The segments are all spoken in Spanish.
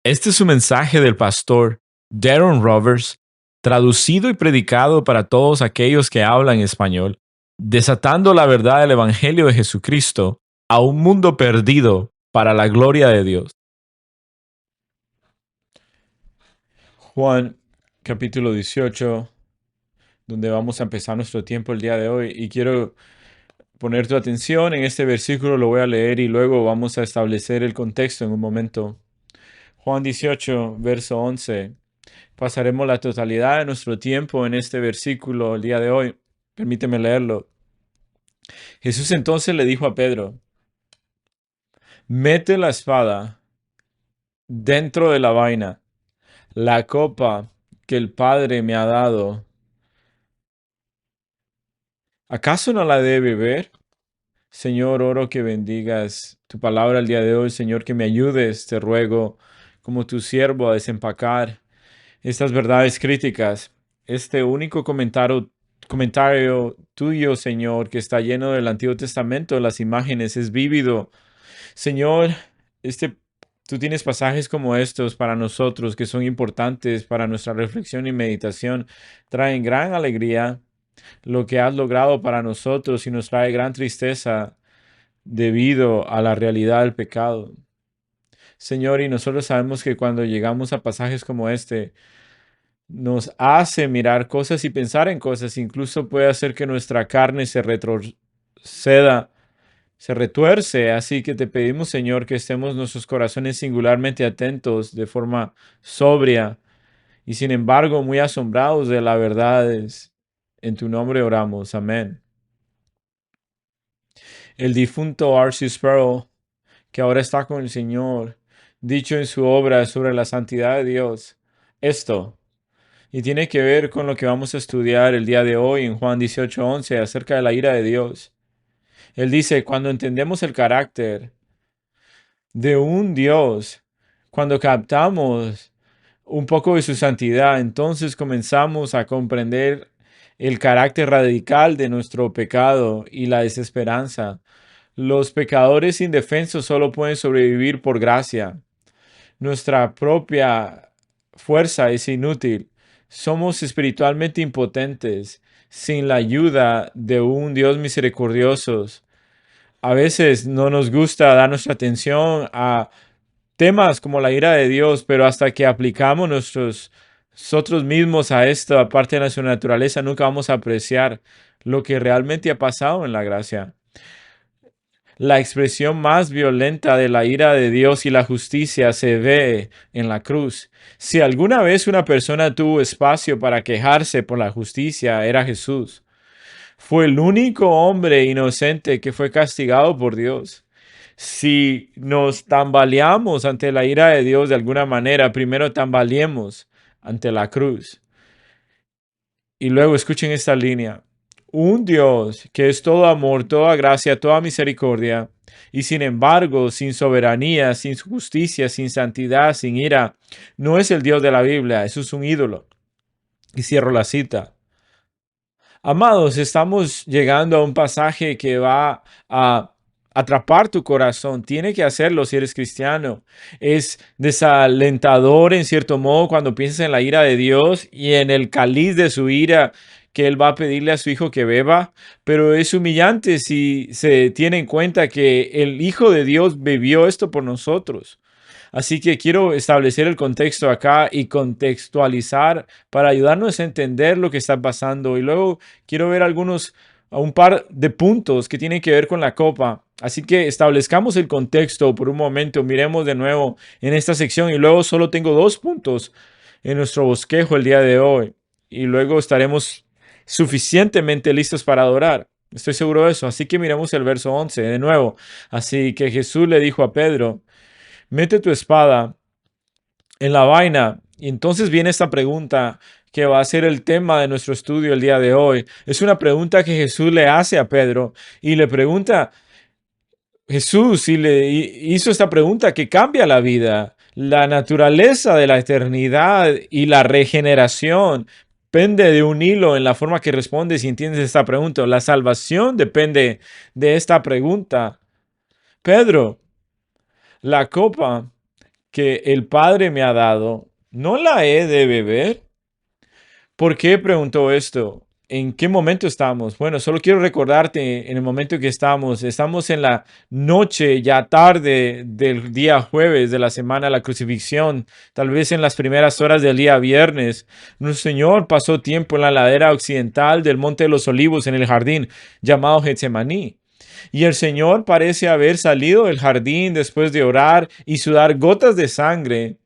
Este es un mensaje del pastor Darren Roberts, traducido y predicado para todos aquellos que hablan español, desatando la verdad del Evangelio de Jesucristo a un mundo perdido para la gloria de Dios. Juan, capítulo 18, donde vamos a empezar nuestro tiempo el día de hoy. Y quiero poner tu atención en este versículo, lo voy a leer y luego vamos a establecer el contexto en un momento. Juan 18, verso 11. Pasaremos la totalidad de nuestro tiempo en este versículo el día de hoy. Permíteme leerlo. Jesús entonces le dijo a Pedro, mete la espada dentro de la vaina, la copa que el Padre me ha dado. ¿Acaso no la debe beber? Señor, oro que bendigas tu palabra el día de hoy. Señor, que me ayudes, te ruego, como tu siervo, a desempacar estas verdades críticas. Este único comentario tuyo, Señor, que está lleno del Antiguo Testamento, las imágenes, es vívido. Señor, tú tienes pasajes como estos para nosotros que son importantes para nuestra reflexión y meditación. Traen gran alegría lo que has logrado para nosotros y nos trae gran tristeza debido a la realidad del pecado. Señor, y nosotros sabemos que cuando llegamos a pasajes como este, nos hace mirar cosas y pensar en cosas, incluso puede hacer que nuestra carne se retroceda, se retuerce. Así que te pedimos, Señor, que estemos nuestros corazones singularmente atentos de forma sobria y sin embargo muy asombrados de las verdades. En tu nombre oramos. Amén. El difunto R.C. Sproul, que ahora está con el Señor, dicho en su obra sobre la santidad de Dios, esto, y tiene que ver con lo que vamos a estudiar el día de hoy en Juan 18:11 acerca de la ira de Dios. Él dice, cuando entendemos el carácter de un Dios, cuando captamos un poco de su santidad, entonces comenzamos a comprender el carácter radical de nuestro pecado y la desesperanza. Los pecadores indefensos solo pueden sobrevivir por gracia. Nuestra propia fuerza es inútil. Somos espiritualmente impotentes sin la ayuda de un Dios misericordioso. A veces no nos gusta dar nuestra atención a temas como la ira de Dios, pero hasta que aplicamos nosotros mismos a esta parte de nuestra naturaleza, nunca vamos a apreciar lo que realmente ha pasado en la gracia. La expresión más violenta de la ira de Dios y la justicia se ve en la cruz. Si alguna vez una persona tuvo espacio para quejarse por la justicia, era Jesús. Fue el único hombre inocente que fue castigado por Dios. Si nos tambaleamos ante la ira de Dios de alguna manera, primero tambaleemos ante la cruz. Y luego escuchen esta línea. Un Dios que es todo amor, toda gracia, toda misericordia, y sin embargo, sin soberanía, sin justicia, sin santidad, sin ira, no es el Dios de la Biblia, eso es un ídolo. Y cierro la cita. Amados, estamos llegando a un pasaje que va a atrapar tu corazón. Tiene que hacerlo si eres cristiano. Es desalentador en cierto modo cuando piensas en la ira de Dios y en el cáliz de su ira que Él va a pedirle a su Hijo que beba, pero es humillante si se tiene en cuenta que el Hijo de Dios bebió esto por nosotros. Así que quiero establecer el contexto acá y contextualizar para ayudarnos a entender lo que está pasando. Y luego quiero ver un par de puntos que tienen que ver con la copa. Así que establezcamos el contexto por un momento. Miremos de nuevo en esta sección y luego solo tengo 2 puntos en nuestro bosquejo el día de hoy. Y luego estaremos suficientemente listos para adorar. Estoy seguro de eso. Así que miremos el verso 11 de nuevo. Así que Jesús le dijo a Pedro, mete tu espada en la vaina. Y entonces viene esta pregunta que va a ser el tema de nuestro estudio el día de hoy. Es una pregunta que Jesús le hace a Pedro y le pregunta, Jesús, y le hizo esta pregunta que cambia la vida. La naturaleza de la eternidad y la regeneración depende de un hilo en la forma que respondes y entiendes esta pregunta. La salvación depende de esta pregunta. Pedro, la copa que el Padre me ha dado, ¿no la he de beber? ¿Por qué preguntó esto? ¿En qué momento estamos? Bueno, solo quiero recordarte en el momento que estamos. Estamos en la noche, ya tarde del día jueves de la semana de la crucifixión, tal vez en las primeras horas del día viernes. Nuestro Señor pasó tiempo en la ladera occidental del Monte de los Olivos, en el jardín llamado Getsemaní. Y el Señor parece haber salido del jardín después de orar y sudar gotas de sangre.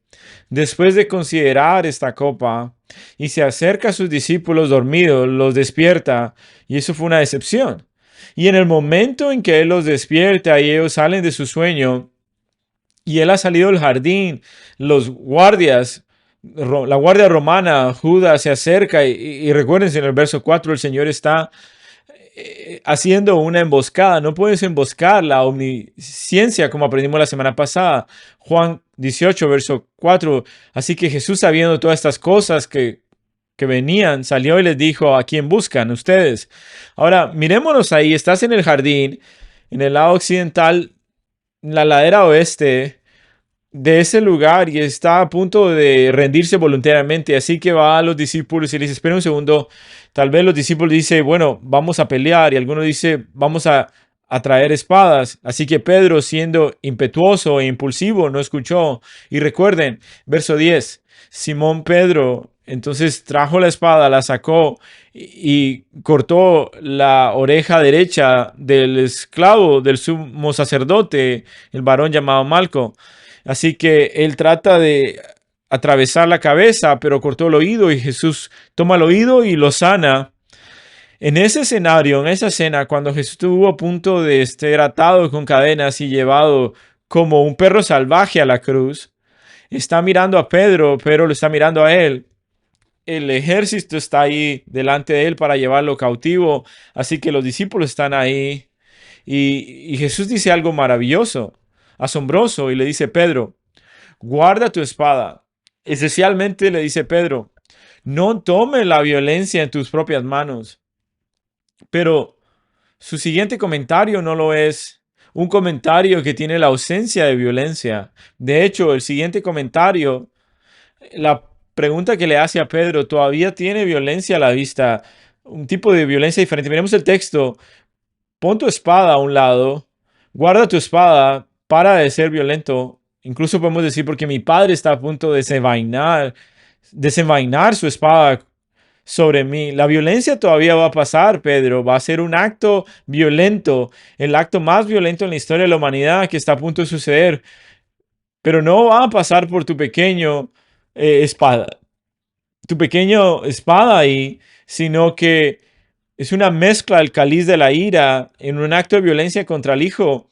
Después de considerar esta copa, y se acerca a sus discípulos dormidos, los despierta, y eso fue una decepción. Y en el momento en que Él los despierta y ellos salen de su sueño, y Él ha salido del jardín, los guardias, la guardia romana, Judas, se acerca, y recuérdense en el verso 4, el Señor está haciendo una emboscada. No puedes emboscar la omnisciencia como aprendimos la semana pasada. Juan 18, verso 4. Así que Jesús, sabiendo todas estas cosas que venían, salió y les dijo: ¿a quién buscan ustedes? Ahora, mirémonos ahí. Estás en el jardín, en el lado occidental, en la ladera oeste de ese lugar, y está a punto de rendirse voluntariamente. Así que va a los discípulos y les dice: espera un segundo. Tal vez los discípulos dicen: bueno, vamos a pelear. Y algunos dicen: vamos a traer espadas. Así que Pedro, siendo impetuoso e impulsivo, no escuchó. Y recuerden, verso 10, Simón Pedro entonces trajo la espada, la sacó y cortó la oreja derecha del esclavo del sumo sacerdote, el varón llamado Malco. Así que él trata de atravesar la cabeza, pero cortó el oído, y Jesús toma el oído y lo sana. En ese escenario, en esa escena, cuando Jesús estuvo a punto de ser atado con cadenas y llevado como un perro salvaje a la cruz, está mirando a Pedro, pero lo está mirando a él. El ejército está ahí delante de él para llevarlo cautivo, así que los discípulos están ahí. Y Jesús dice algo maravilloso, asombroso, y le dice: Pedro, guarda tu espada. Esencialmente le dice Pedro: no tome la violencia en tus propias manos. Pero su siguiente comentario no lo es un comentario que tiene la ausencia de violencia. De hecho, el siguiente comentario, la pregunta que le hace a Pedro, todavía tiene violencia a la vista, un tipo de violencia diferente. Miremos el texto: pon tu espada a un lado, guarda tu espada, para de ser violento. Incluso podemos decir: porque mi padre está a punto de desenvainar su espada sobre mí. La violencia todavía va a pasar, Pedro. Va a ser un acto violento, el acto más violento en la historia de la humanidad que está a punto de suceder. Pero no va a pasar por tu pequeño espada, tu pequeño espada ahí, sino que es una mezcla del cáliz de la ira en un acto de violencia contra el Hijo,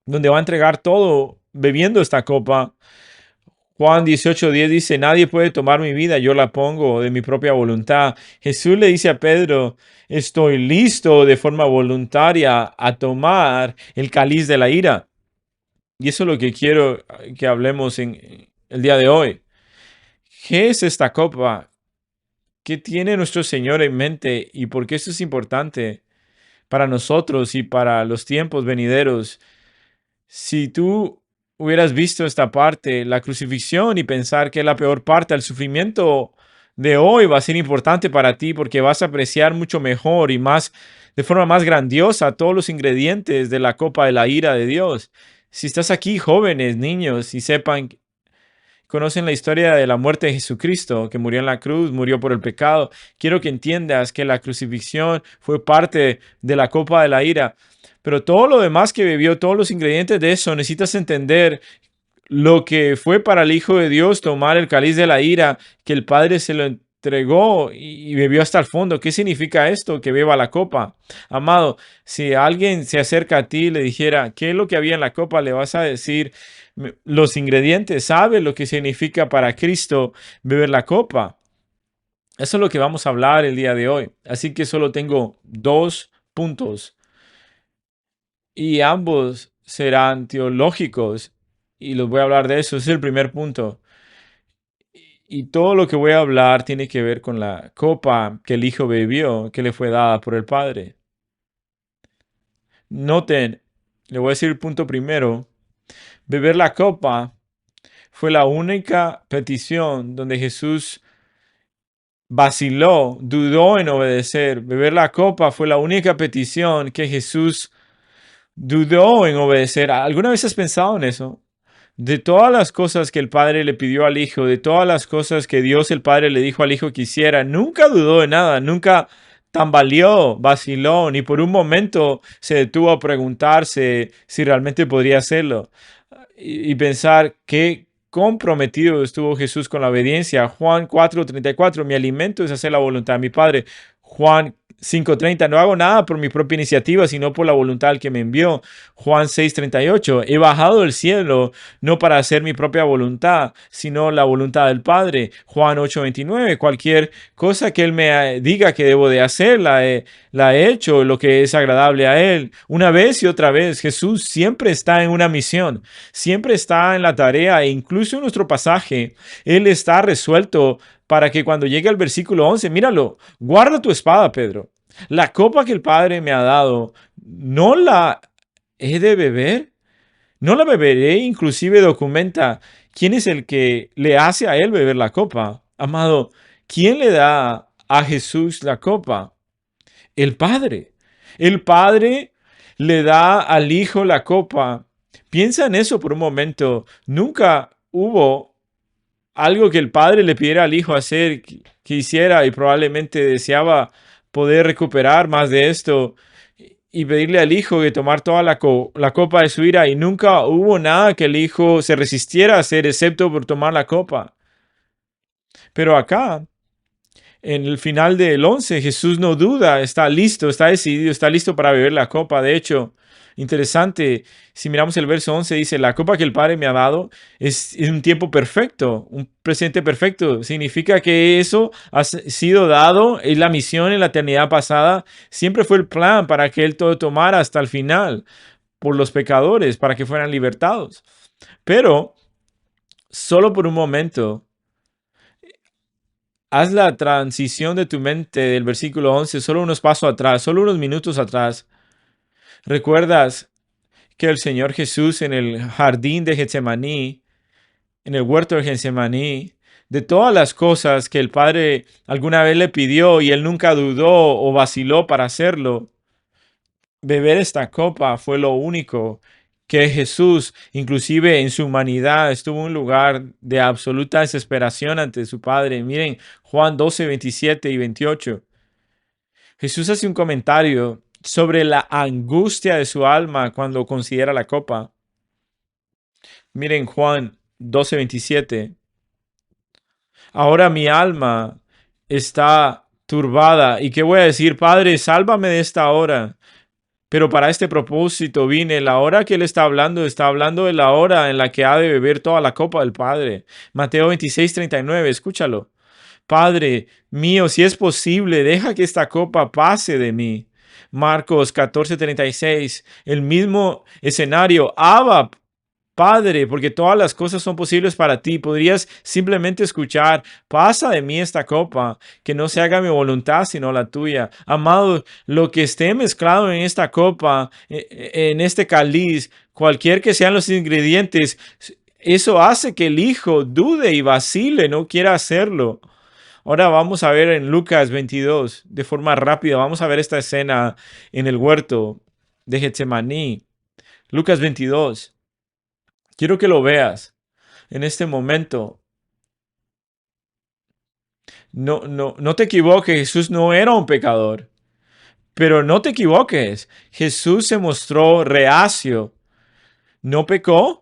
donde va a entregar todo bebiendo esta copa. Juan 18:10 dice: nadie puede tomar mi vida, yo la pongo de mi propia voluntad. Jesús le dice a Pedro: estoy listo de forma voluntaria a tomar el cáliz de la ira. Y eso es lo que quiero que hablemos en el día de hoy. ¿Qué es esta copa? ¿Qué tiene nuestro Señor en mente? ¿Y por qué esto es importante para nosotros y para los tiempos venideros? Si tú hubieras visto esta parte, la crucifixión, y pensar que es la peor parte, el sufrimiento de hoy va a ser importante para ti, porque vas a apreciar mucho mejor y más, de forma más grandiosa, todos los ingredientes de la copa de la ira de Dios. Si estás aquí, jóvenes, niños, y conocen la historia de la muerte de Jesucristo, que murió en la cruz, murió por el pecado, quiero que entiendas que la crucifixión fue parte de la copa de la ira. Pero todo lo demás que bebió, todos los ingredientes de eso, necesitas entender lo que fue para el Hijo de Dios tomar el cáliz de la ira, que el Padre se lo entregó y bebió hasta el fondo. ¿Qué significa esto? Que beba la copa. Amado, si alguien se acerca a ti y le dijera: ¿qué es lo que había en la copa?, le vas a decir: los ingredientes. ¿Sabe lo que significa para Cristo beber la copa? Eso es lo que vamos a hablar el día de hoy. Así que solo tengo 2 puntos, y ambos serán teológicos, y los voy a hablar de eso. Ese es el primer punto. Y todo lo que voy a hablar tiene que ver con la copa que el Hijo bebió, que le fue dada por el Padre. Noten, le voy a decir el punto primero: beber la copa fue la única petición donde Jesús vaciló, dudó en obedecer. Beber la copa fue la única petición que Jesús dudó en obedecer. ¿Alguna vez has pensado en eso? De todas las cosas que el Padre le pidió al Hijo, de todas las cosas que Dios el Padre le dijo al Hijo que hiciera, nunca dudó de nada, nunca tambaleó, vaciló, ni por un momento se detuvo a preguntarse si realmente podría hacerlo y pensar qué comprometido estuvo Jesús con la obediencia. Juan 4:34, mi alimento es hacer la voluntad de mi Padre. Juan 5:30, no hago nada por mi propia iniciativa, sino por la voluntad del que me envió. Juan 6:38, he bajado del cielo no para hacer mi propia voluntad, sino la voluntad del Padre. Juan 8:29, cualquier cosa que Él me diga que debo de hacer, la he hecho, lo que es agradable a Él. Una vez y otra vez, Jesús siempre está en una misión, siempre está en la tarea, e incluso en nuestro pasaje, Él está resuelto para que cuando llegue al versículo 11, míralo, guarda tu espada, Pedro. La copa que el Padre me ha dado, ¿no la he de beber? No la beberé, inclusive documenta quién es el que le hace a él beber la copa. Amado, ¿quién le da a Jesús la copa? El Padre. El Padre le da al Hijo la copa. Piensa en eso por un momento. Nunca hubo algo que el Padre le pidiera al Hijo hacer que hiciera y probablemente deseaba poder recuperar más de esto y pedirle al Hijo que tomar toda la copa de su ira y nunca hubo nada que el Hijo se resistiera a hacer excepto por tomar la copa. Pero acá en el final del 11, Jesús no duda, está listo, está decidido, está listo para beber la copa. De hecho, interesante, si miramos el verso 11, dice, la copa que el Padre me ha dado es un tiempo perfecto, un presente perfecto. Significa que eso ha sido dado, es la misión en la eternidad pasada. Siempre fue el plan para que Él todo tomara hasta el final por los pecadores, para que fueran libertados. Pero, solo por un momento, haz la transición de tu mente del versículo 11, solo unos pasos atrás, solo unos minutos atrás. ¿Recuerdas que el Señor Jesús en el jardín de Getsemaní, en el huerto de Getsemaní, de todas las cosas que el Padre alguna vez le pidió y él nunca dudó o vaciló para hacerlo, beber esta copa fue lo único que Jesús, inclusive en su humanidad, estuvo en un lugar de absoluta desesperación ante su Padre? Miren Juan 12, 27 y 28. Jesús hace un comentario sobre la angustia de su alma cuando considera la copa. Miren Juan 12, 27. Ahora mi alma está turbada. ¿Y qué voy a decir? Padre, sálvame de esta hora. Pero para este propósito vine. La hora que él está hablando de la hora en la que ha de beber toda la copa del Padre. Mateo 26, 39, escúchalo. Padre mío, si es posible, deja que esta copa pase de mí. Marcos 14, 36, el mismo escenario. Abba, Padre, porque todas las cosas son posibles para ti. Podrías simplemente escuchar, pasa de mí esta copa, que no se haga mi voluntad sino la tuya. Amado, lo que esté mezclado en esta copa, en este cáliz, cualquier que sean los ingredientes, eso hace que el Hijo dude y vacile, no quiera hacerlo. Ahora vamos a ver en Lucas 22, de forma rápida, vamos a ver esta escena en el huerto de Getsemaní. Lucas 22. Quiero que lo veas en este momento. No te equivoques, Jesús no era un pecador. Pero no te equivoques, Jesús se mostró reacio. No pecó,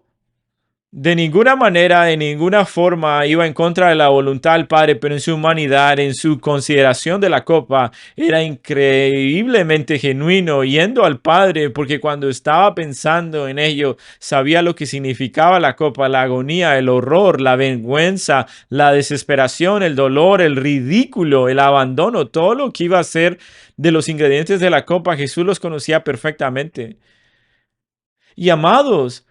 de ninguna manera, de ninguna forma iba en contra de la voluntad del Padre, pero en su humanidad, en su consideración de la copa, era increíblemente genuino, yendo al Padre, porque cuando estaba pensando en ello, sabía lo que significaba la copa, la agonía, el horror, la vergüenza, la desesperación, el dolor, el ridículo, el abandono, todo lo que iba a ser de los ingredientes de la copa, Jesús los conocía perfectamente. Y amados,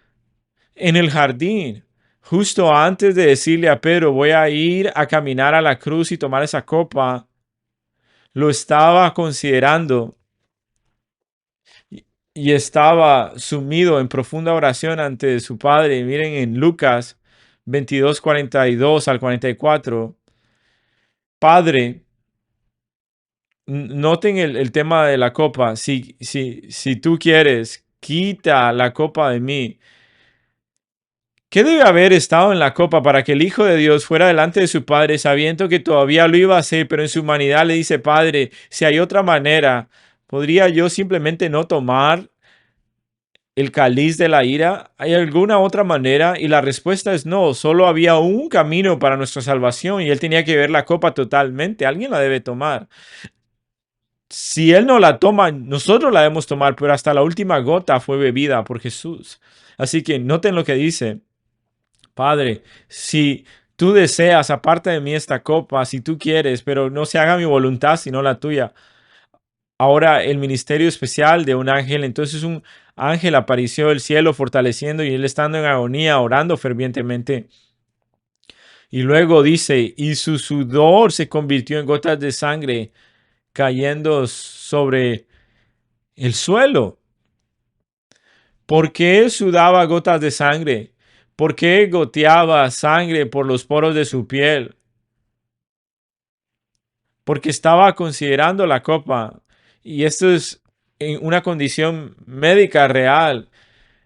en el jardín, justo antes de decirle a Pedro, voy a ir a caminar a la cruz y tomar esa copa, lo estaba considerando y estaba sumido en profunda oración ante su Padre. Miren en Lucas 22:42 al 44. Padre, noten el tema de la copa. Si tú quieres, quita la copa de mí. ¿Qué debe haber estado en la copa para que el Hijo de Dios fuera delante de su Padre, sabiendo que todavía lo iba a hacer, pero en su humanidad le dice, Padre, si hay otra manera, ¿podría yo simplemente no tomar el cáliz de la ira? ¿Hay alguna otra manera? Y la respuesta es no, solo había un camino para nuestra salvación y él tenía que ver la copa totalmente. Alguien la debe tomar. Si él no la toma, nosotros la debemos tomar, pero hasta la última gota fue bebida por Jesús. Así que noten lo que dice. Padre, si tú deseas, aparte de mí esta copa, si tú quieres, pero no se haga mi voluntad, sino la tuya. Ahora el ministerio especial de un ángel, entonces un ángel apareció del cielo fortaleciendo y él estando en agonía, orando fervientemente. Y luego dice, y su sudor se convirtió en gotas de sangre cayendo sobre el suelo. ¿Por qué sudaba gotas de sangre? ¿Por qué goteaba sangre por los poros de su piel? Porque estaba considerando la copa. Y esto es en una condición médica real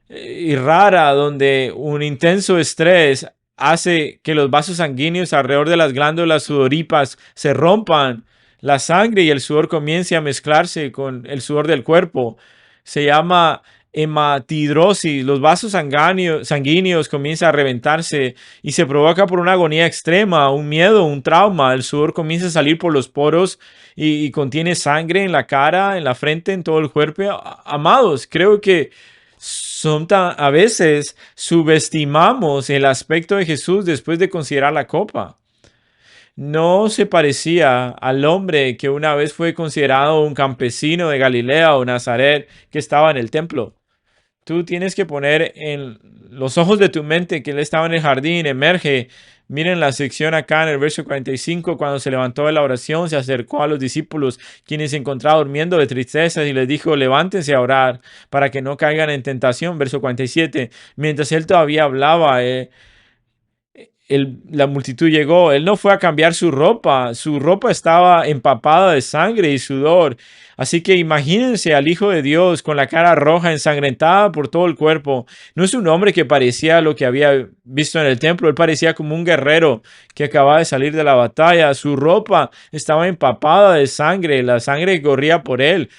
y rara, donde un intenso estrés hace que los vasos sanguíneos alrededor de las glándulas sudoríparas se rompan, la sangre y el sudor comience a mezclarse con el sudor del cuerpo. Se llama hematidrosis. Los vasos sanguíneos comienzan a reventarse y se provoca por una agonía extrema, un miedo, un trauma. El sudor comienza a salir por los poros y contiene sangre en la cara, en la frente, en todo el cuerpo. Amados, creo que a veces subestimamos el aspecto de Jesús después de considerar la copa. No se parecía al hombre que una vez fue considerado un campesino de Galilea o Nazaret que estaba en el templo. Tú tienes que poner en los ojos de tu mente que él estaba en el jardín, emerge. Miren la sección acá en el verso 45, cuando se levantó de la oración, se acercó a los discípulos, quienes se encontraban durmiendo de tristeza, y les dijo, levántense a orar para que no caigan en tentación. Verso 47, mientras él todavía hablaba, la multitud llegó. Él no fue a cambiar su ropa estaba empapada de sangre y sudor. Así que imagínense al Hijo de Dios con la cara roja, ensangrentada por todo el cuerpo. No es un hombre que parecía lo que había visto en el templo, él parecía como un guerrero que acababa de salir de la batalla. Su ropa estaba empapada de sangre, la sangre corría por él.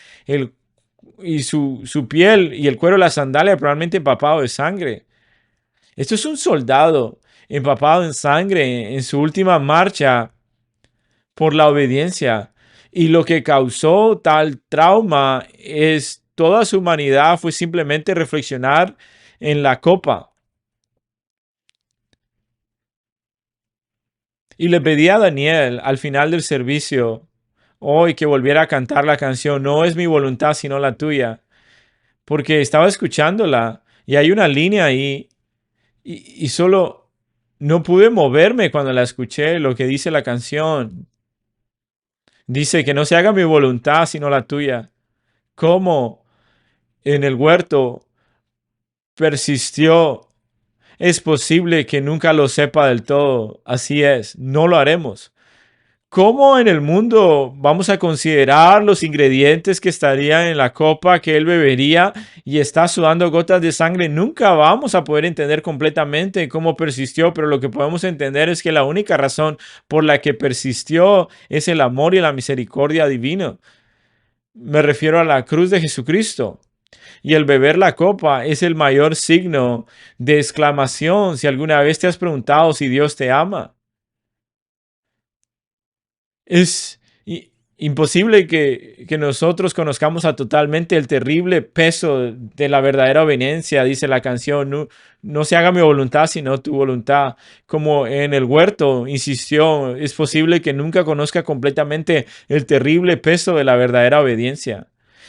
Y su piel y el cuero de la sandalia probablemente empapado de sangre. Esto es un soldado empapado en sangre en su última marcha por la obediencia. Y lo que causó tal trauma es toda su humanidad fue simplemente reflexionar en la copa. Y le pedí a Daniel al final del servicio hoy que volviera a cantar la canción No es mi voluntad sino la tuya, porque estaba escuchándola y hay una línea ahí y solo no pude moverme cuando la escuché, lo que dice la canción. Dice que no se haga mi voluntad sino la tuya. ¿Cómo en el huerto persistió? Es posible que nunca lo sepa del todo. Así es, no lo haremos. ¿Cómo en el mundo vamos a considerar los ingredientes que estarían en la copa que él bebería y está sudando gotas de sangre? Nunca vamos a poder entender completamente cómo persistió, pero lo que podemos entender es que la única razón por la que persistió es el amor y la misericordia divino. Me refiero a la cruz de Jesucristo. Y el beber la copa es el mayor signo de exclamación si alguna vez te has preguntado si Dios te ama. Es imposible que nosotros conozcamos a totalmente el terrible peso de la verdadera obediencia, dice la canción. No, no se haga mi voluntad, sino tu voluntad. Como en el huerto insistió, es posible que nunca conozca completamente el terrible peso de la verdadera obediencia.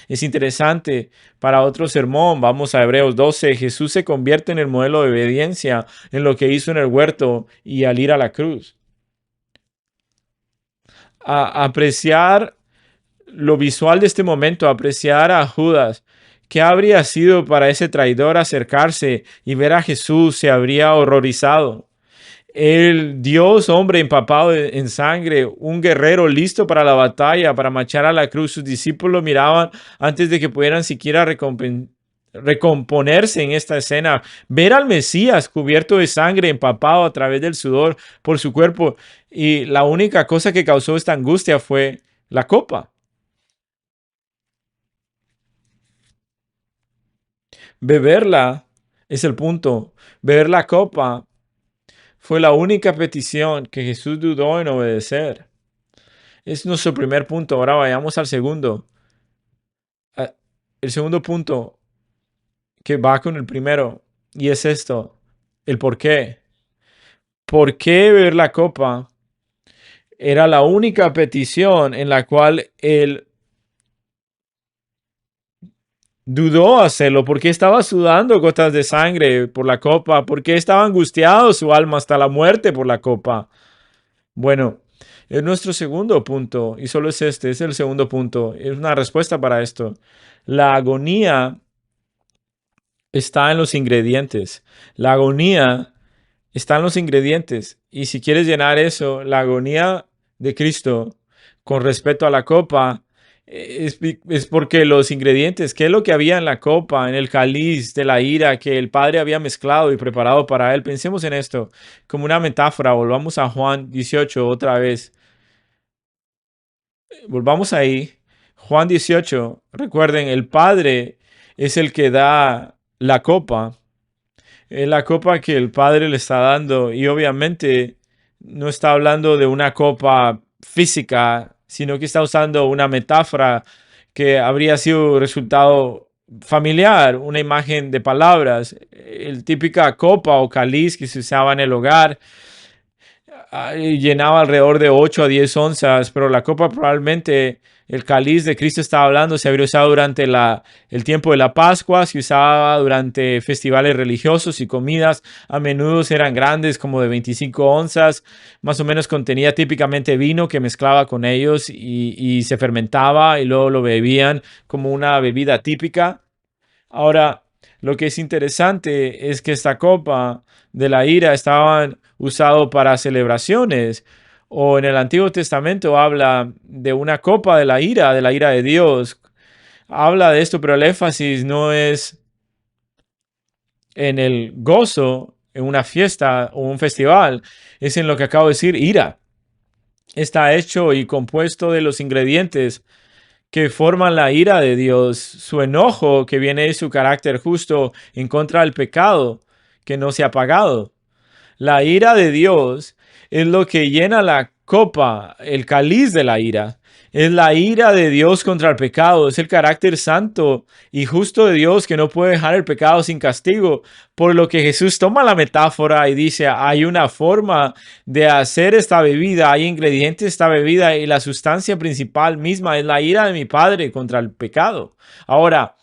Es interesante, para otro sermón, vamos a Hebreos 12, Jesús se convierte en el modelo de obediencia en lo que hizo en el huerto y al ir a la cruz. A apreciar lo visual de este momento, apreciar a Judas. ¿Qué habría sido para ese traidor acercarse y ver a Jesús? Se habría horrorizado. el Dios, hombre empapado en sangre, un guerrero listo para la batalla, para marchar a la cruz. Sus discípulos miraban antes de que pudieran siquiera recomponerse en esta escena. Ver al Mesías cubierto de sangre, empapado a través del sudor por su cuerpo. Y la única cosa que causó esta angustia fue la copa. Beberla es el punto. Beber la copa fue la única petición que Jesús dudó en obedecer. Es nuestro primer punto. Ahora vayamos al segundo. Ah, el segundo punto que va con el primero. Y es esto. El por qué. ¿Por qué beber la copa? Era la única petición en la cual él dudó hacerlo. ¿Por qué estaba sudando gotas de sangre por la copa? ¿Por qué estaba angustiado su alma hasta la muerte por la copa? Bueno, es nuestro segundo punto, y solo es este, es el segundo punto, es una respuesta para esto. La agonía está en los ingredientes. La agonía está en los ingredientes. Y si quieres llenar eso, la agonía de Cristo con respecto a la copa es porque los ingredientes, ¿qué es lo que había en la copa, en el cáliz de la ira que el Padre había mezclado y preparado para él? Pensemos en esto como una metáfora. Volvamos a Juan 18 otra vez. Volvamos ahí. Juan 18. Recuerden, el Padre es el que da la copa. Es la copa que el Padre le está dando. Y obviamente no está hablando de una copa física, sino que está usando una metáfora que habría sido resultado familiar, una imagen de palabras. El típica copa o cáliz que se usaba en el hogar llenaba alrededor de 8 a 10 onzas, pero la copa probablemente, el cáliz de Cristo estaba hablando, se habría usado durante el tiempo de la Pascua, se usaba durante festivales religiosos y comidas, a menudo eran grandes, como de 25 onzas, más o menos contenía típicamente vino que mezclaba con ellos y se fermentaba y luego lo bebían como una bebida típica. Ahora, lo que es interesante es que esta copa de la ira estaban usado para celebraciones, o en el Antiguo Testamento habla de una copa de la ira de Dios. Habla de esto, pero el énfasis no es en el gozo, en una fiesta o un festival, es en lo que acabo de decir, ira. Está hecho y compuesto de los ingredientes que forman la ira de Dios, su enojo que viene de su carácter justo en contra del pecado que no se ha pagado. La ira de Dios es lo que llena la copa, el cáliz de la ira. Es la ira de Dios contra el pecado. Es el carácter santo y justo de Dios que no puede dejar el pecado sin castigo. Por lo que Jesús toma la metáfora y dice, hay una forma de hacer esta bebida, hay ingredientes de esta bebida y la sustancia principal misma es la ira de mi Padre contra el pecado. Ahora,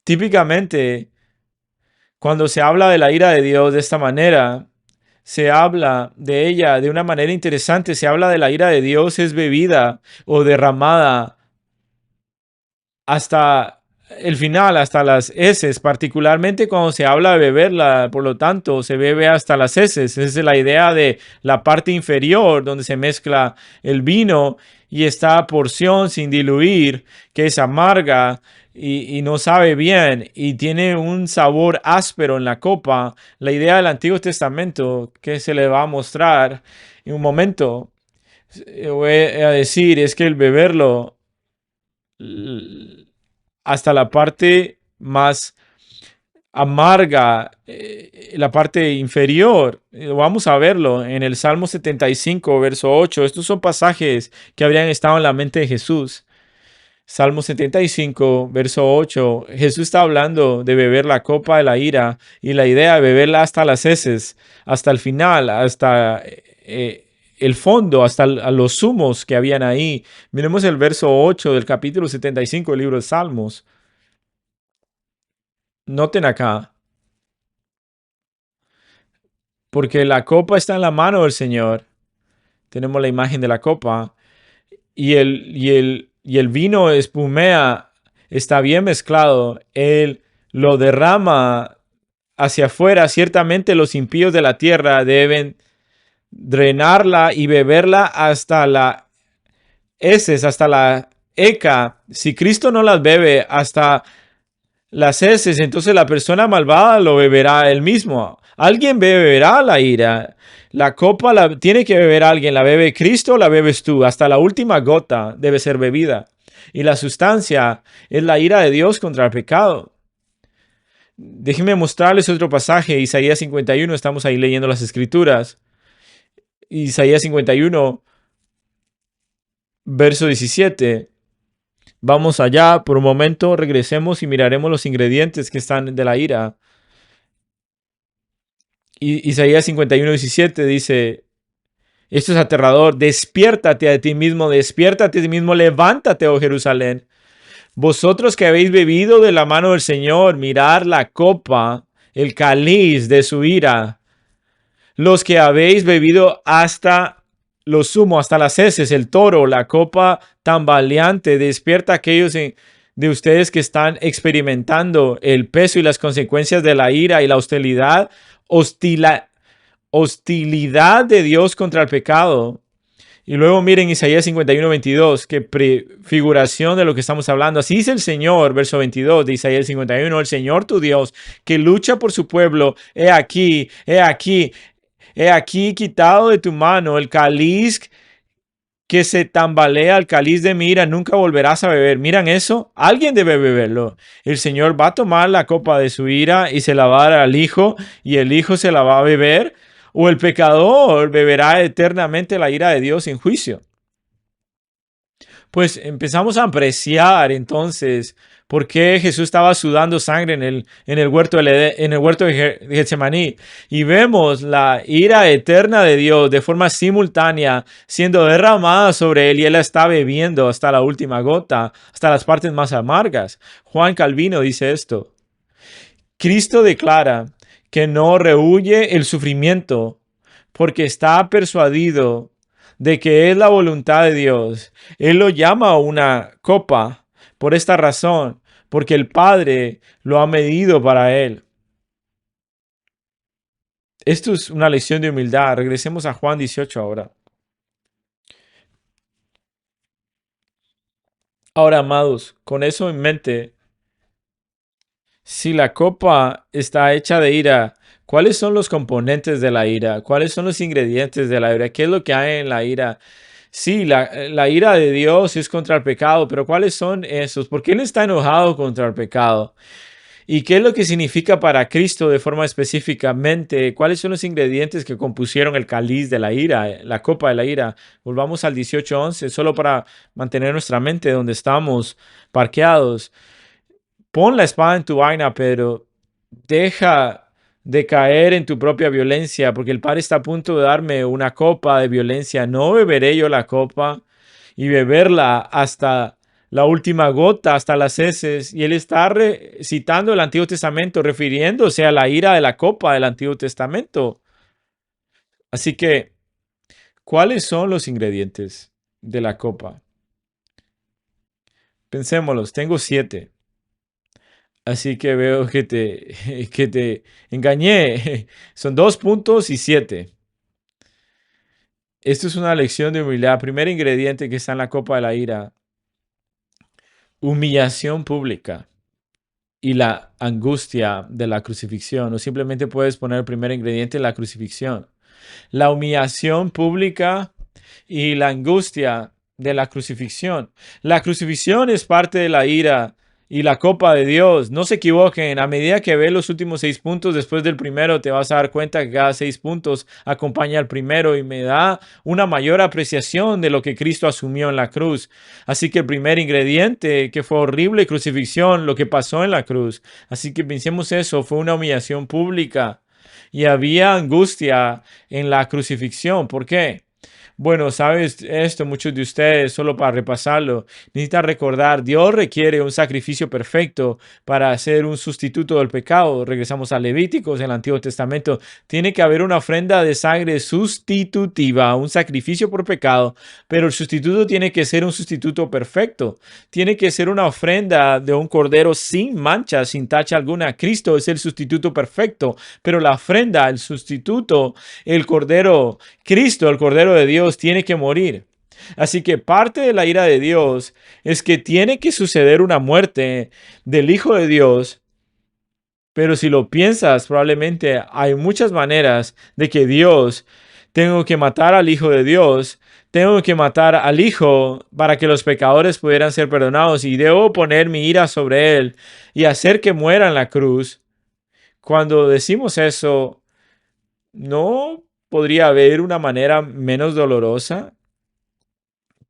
típicamente, cuando se habla de la ira de Dios de esta manera, se habla de ella de una manera interesante. Se habla de la ira de Dios es bebida o derramada hasta el final, hasta las heces, particularmente cuando se habla de beberla, por lo tanto, se bebe hasta las heces. Esa es la idea de la parte inferior donde se mezcla el vino y esta porción sin diluir, que es amarga y no sabe bien y tiene un sabor áspero en la copa. La idea del Antiguo Testamento que se le va a mostrar en un momento, voy a decir, es que el beberlo hasta la parte más amarga, la parte inferior. Vamos a verlo en el Salmo 75, verso 8. Estos son pasajes que habrían estado en la mente de Jesús. Salmo 75, verso 8. Jesús está hablando de beber la copa de la ira y la idea de beberla hasta las heces, hasta el final, hasta el fondo, hasta a los zumos que habían ahí. Miremos el verso 8 del capítulo 75 del libro de Salmos. Noten acá, porque la copa está en la mano del Señor. Tenemos la imagen de la copa y el vino espumea, está bien mezclado. Él lo derrama hacia afuera. Ciertamente los impíos de la tierra deben drenarla y beberla hasta la heces, hasta la eca. Si Cristo no las bebe hasta las heces, entonces la persona malvada lo beberá él mismo. Alguien beberá la ira. La copa la tiene que beber alguien. ¿La bebe Cristo o la bebes tú? Hasta la última gota debe ser bebida. Y la sustancia es la ira de Dios contra el pecado. Déjenme mostrarles otro pasaje. Isaías 51. Estamos ahí leyendo las escrituras. Isaías 51, verso 17. Vamos allá por un momento, regresemos y miraremos los ingredientes que están de la ira. Isaías 51, 17 dice, esto es aterrador, despiértate a ti mismo, despiértate a ti mismo, levántate, oh Jerusalén. Vosotros que habéis bebido de la mano del Señor, mirar la copa, el cáliz de su ira. Los que habéis bebido hasta lo sumo, hasta las heces, el toro, la copa tambaleante, despierta a aquellos de ustedes que están experimentando el peso y las consecuencias de la ira y la hostilidad de Dios contra el pecado. Y luego miren Isaías 51, 22, que prefiguración de lo que estamos hablando. Así dice el Señor, verso 22 de Isaías 51, el Señor tu Dios, que lucha por su pueblo, he aquí, quitado de tu mano el cáliz que se tambalea, el cáliz de mi ira, nunca volverás a beber. ¿Miran eso? Alguien debe beberlo. El Señor va a tomar la copa de su ira y se la va a dar al Hijo, y el Hijo se la va a beber, o el pecador beberá eternamente la ira de Dios en juicio. Pues empezamos a apreciar entonces por qué Jesús estaba sudando sangre en el huerto de Getsemaní. Y vemos la ira eterna de Dios de forma simultánea siendo derramada sobre él, y él la está bebiendo hasta la última gota, hasta las partes más amargas. Juan Calvino dice esto. Cristo declara que no rehúye el sufrimiento porque está persuadido de que es la voluntad de Dios. Él lo llama una copa por esta razón, porque el Padre lo ha medido para él. Esto es una lección de humildad. Regresemos a Juan 18 ahora. Ahora, amados, con eso en mente, si la copa está hecha de ira, ¿cuáles son los componentes de la ira? ¿Cuáles son los ingredientes de la ira? ¿Qué es lo que hay en la ira? Sí, la ira de Dios es contra el pecado, pero ¿cuáles son esos? ¿Por qué Él está enojado contra el pecado? ¿Y qué es lo que significa para Cristo de forma específicamente? ¿Cuáles son los ingredientes que compusieron el cáliz de la ira, la copa de la ira? Volvamos al 18:11, solo para mantener nuestra mente donde estamos parqueados. Pon la espada en tu vaina, pero deja de caer en tu propia violencia, porque el Padre está a punto de darme una copa de violencia. No beberé yo la copa y beberla hasta la última gota, hasta las heces. Y él está citando el Antiguo Testamento, refiriéndose a la ira de la copa del Antiguo Testamento. Así que, ¿cuáles son los ingredientes de la copa? Pensémoslos, tengo 7. Así que veo que te engañé. Son 2 puntos y 7. Esto es una lección de humildad. Primer ingrediente que está en la copa de la ira. Humillación pública y la angustia de la crucifixión. No simplemente puedes poner el primer ingrediente en la crucifixión. La humillación pública y la angustia de la crucifixión. La crucifixión es parte de la ira y la copa de Dios. No se equivoquen, a medida que ves los últimos 6 puntos después del primero, te vas a dar cuenta que cada 6 puntos acompaña al primero, y me da una mayor apreciación de lo que Cristo asumió en la cruz. Así que el primer ingrediente, que fue horrible crucifixión, lo que pasó en la cruz. Así que pensemos eso, fue una humillación pública. Y había angustia en la crucifixión. ¿Por qué? Bueno, sabes esto, muchos de ustedes, solo para repasarlo, necesitan recordar, Dios requiere un sacrificio perfecto para hacer un sustituto del pecado. Regresamos a Levíticos, en el Antiguo Testamento. Tiene que haber una ofrenda de sangre sustitutiva, un sacrificio por pecado, pero el sustituto tiene que ser un sustituto perfecto. Tiene que ser una ofrenda de un cordero sin mancha, sin tacha alguna. Cristo es el sustituto perfecto, pero la ofrenda, el sustituto, el cordero, Cristo, el cordero de Dios, tiene que morir. Así que parte de la ira de Dios es que tiene que suceder una muerte del Hijo de Dios. Pero si lo piensas, probablemente hay muchas maneras de que Dios, tengo que matar al Hijo de Dios, tengo que matar al Hijo para que los pecadores pudieran ser perdonados y debo poner mi ira sobre él y hacer que muera en la cruz. Cuando decimos eso, ¿no podría haber una manera menos dolorosa?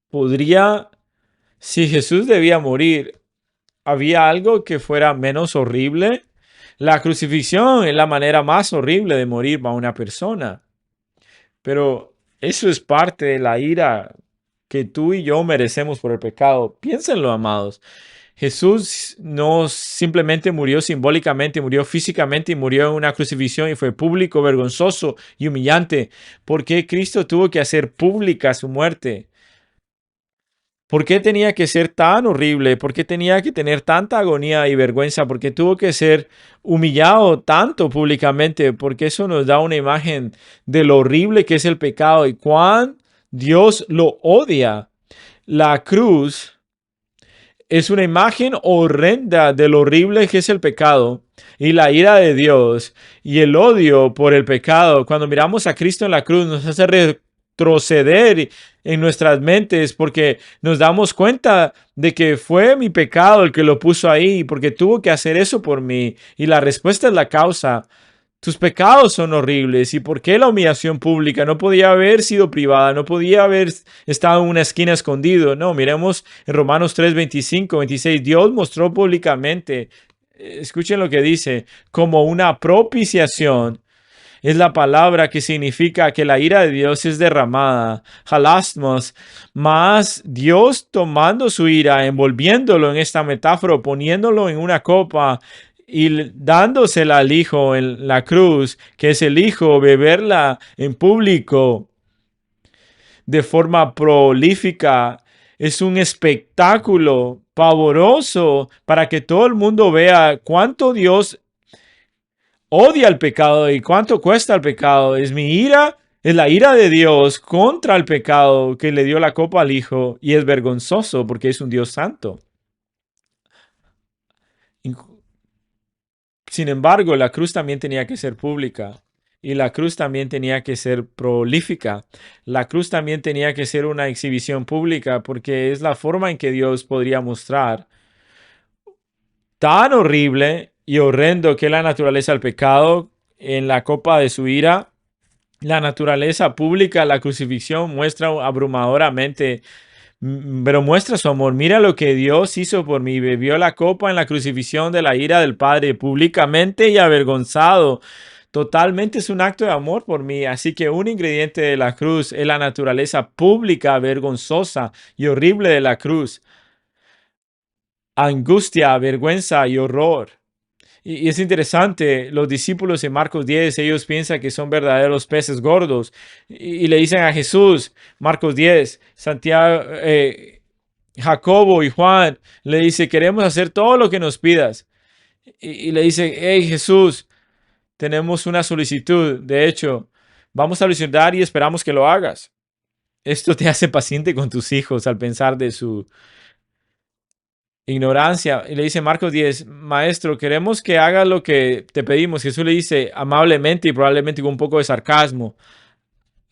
¿Podría, si Jesús debía morir, había algo que fuera menos horrible? La crucifixión es la manera más horrible de morir para una persona, pero eso es parte de la ira que tú y yo merecemos por el pecado. Piénsenlo, amados. Jesús no simplemente murió simbólicamente, murió físicamente y murió en una crucifixión y fue público, vergonzoso y humillante. ¿Por qué Cristo tuvo que hacer pública su muerte? ¿Por qué tenía que ser tan horrible? ¿Por qué tenía que tener tanta agonía y vergüenza? ¿Por qué tuvo que ser humillado tanto públicamente? Porque eso nos da una imagen de lo horrible que es el pecado y cuán Dios lo odia. La cruz es una imagen horrenda de lo horrible que es el pecado y la ira de Dios y el odio por el pecado. Cuando miramos a Cristo en la cruz nos hace retroceder en nuestras mentes porque nos damos cuenta de que fue mi pecado el que lo puso ahí porque tuvo que hacer eso por mí y la respuesta es la causa. Tus pecados son horribles. ¿Y por qué la humillación pública? No podía haber sido privada, no podía haber estado en una esquina escondido. No, miremos en Romanos 3, 25, 26. Dios mostró públicamente, escuchen lo que dice, como una propiciación. Es la palabra que significa que la ira de Dios es derramada. Halasmos. Más Dios tomando su ira, envolviéndolo en esta metáfora, poniéndolo en una copa y dándosela al Hijo en la cruz, que es el Hijo, beberla en público de forma prolífica. Es un espectáculo pavoroso para que todo el mundo vea cuánto Dios odia el pecado y cuánto cuesta el pecado. Es mi ira, es la ira de Dios contra el pecado que le dio la copa al Hijo y es vergonzoso porque es un Dios santo. Sin embargo, la cruz también tenía que ser pública y la cruz también tenía que ser prolífica. La cruz también tenía que ser una exhibición pública porque es la forma en que Dios podría mostrar tan horrible y horrendo que es la naturaleza del pecado en la copa de su ira. La naturaleza pública, la crucifixión muestra abrumadoramente, pero muestra su amor. Mira lo que Dios hizo por mí. Bebió la copa en la crucifixión de la ira del Padre públicamente y avergonzado. Totalmente es un acto de amor por mí. Así que un ingrediente de la cruz es la naturaleza pública, vergonzosa y horrible de la cruz. Angustia, vergüenza y horror. Y es interesante, los discípulos en Marcos 10, ellos piensan que son verdaderos peces gordos y le dicen a Jesús, Marcos 10, Santiago, Jacobo y Juan, le dice, queremos hacer todo lo que nos pidas. Y le dice, hey Jesús, tenemos una solicitud, de hecho, vamos a solicitar y esperamos que lo hagas. Esto te hace paciente con tus hijos al pensar de su ignorancia. Y le dice Marcos 10, maestro, queremos que haga lo que te pedimos. Jesús le dice amablemente y probablemente con un poco de sarcasmo,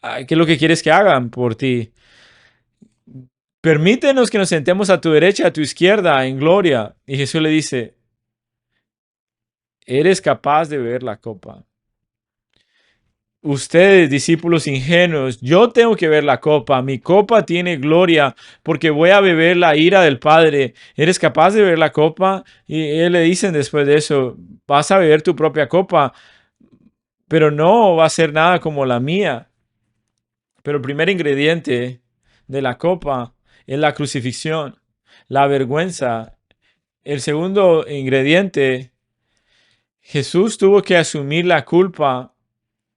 ¿qué es lo que quieres que hagan por ti? Permítenos que nos sentemos a tu derecha, a tu izquierda, en gloria. Y Jesús le dice, ¿eres capaz de beber la copa? Ustedes, discípulos ingenuos, yo tengo que ver la copa. Mi copa tiene gloria porque voy a beber la ira del Padre. ¿Eres capaz de beber la copa? Y él le dicen después de eso, vas a beber tu propia copa, pero no va a ser nada como la mía. Pero el primer ingrediente de la copa es la crucifixión, la vergüenza. El segundo ingrediente, Jesús tuvo que asumir la culpa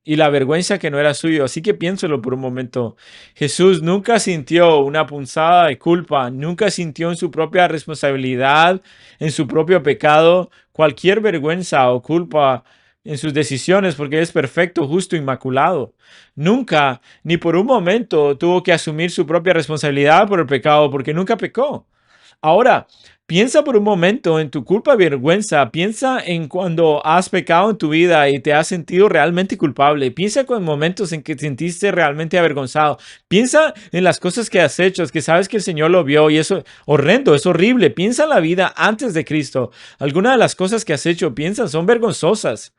y la vergüenza que no era suyo. Así que piénselo por un momento. Jesús nunca sintió una punzada de culpa, nunca sintió en su propia responsabilidad, en su propio pecado, cualquier vergüenza o culpa en sus decisiones, porque es perfecto, justo, inmaculado. Nunca, ni por un momento, tuvo que asumir su propia responsabilidad por el pecado, porque nunca pecó. Ahora, piensa por un momento en tu culpa y vergüenza. Piensa en cuando has pecado en tu vida y te has sentido realmente culpable. Piensa en momentos en que te sentiste realmente avergonzado. Piensa en las cosas que has hecho, que sabes que el Señor lo vio y eso es horrendo, es horrible. Piensa en la vida antes de Cristo. Algunas de las cosas que has hecho, piensa, son vergonzosas.